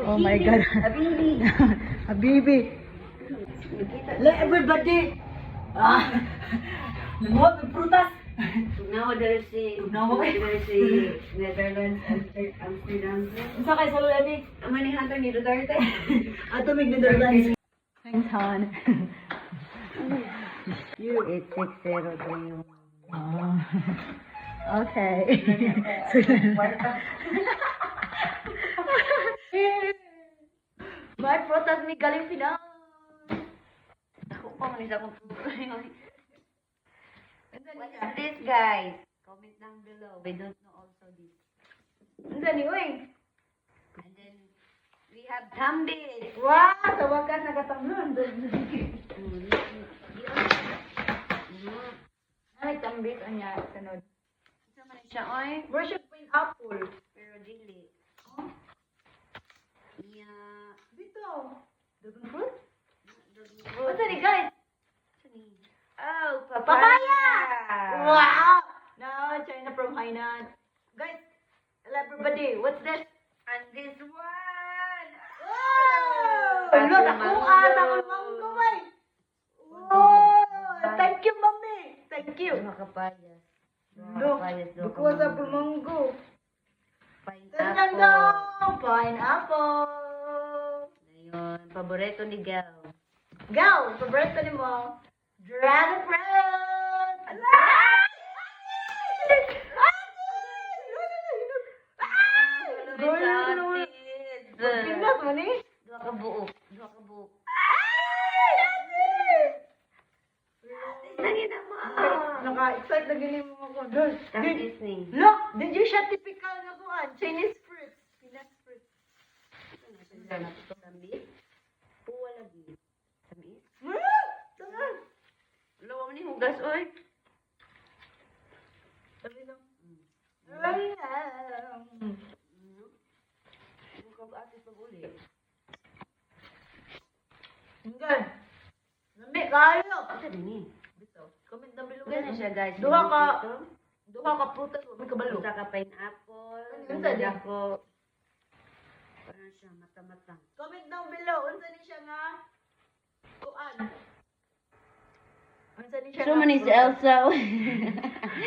Oh my God. Habibi. Habibi. Let everybody. Namuha ng prutas. Now there's si Netherlands and Amsterdam. Isa kayo sa lula ni. Manihan ni Duterte. Ato mig Netherlands. Thanks, Han. You 8603. Oh. Okay. May prutas mi galing Pinas. Ako pa man isa kong What is this, guys? Comment down below. We don't know also this. Unsa ni uy? And then we have Tambis. Wow, sa wakas nakatamlon. Ay, tambis anya sunod. Isa man siya, oy. Worship pineapple. Pero dili. Oh, Yeah. dito. Dragon fruit? What Unsa ni guys? Oh, papaya! Papaya! Wow! No, China from Hainan. Guys, everybody, what's this? And this one! Oh! Apple Look, ako mango. apple mango, boy. Oh! Thank you, mommy. Thank you. Dua kapayas. Look, because apple mango. Tingnan Pineapple. daw, pineapple. Ayun, paborito ni Gal. Go, paborito ni mo. Dragon fruit. Pinas mo ni? Dua ka buok. Dua ka buok. Nangin na mo. Naka-excite na gini mo ako. Dun. Tamis ni. Look, did you siya typical na kuhan? Chinese fruit. Pinas fruit. Tamis? Puwa lagi. Tamis? Tangan. Lawa mo ni hugas, oy. Sabi lang. Huwag ka ate pag-uli. Hinggan. Lami kayo. Ito din eh. Bito. Comment na below. Ganun siya, guys. Duha ka. Ito. Duha ka prutas. May kabalo. Isa ka pineapple. Unsa di? Ako. Parang siya, mata-mata. Comment down below. Unsa ni siya nga? Kuan. Unsa ni siya So, nga man is prutas? Elsa.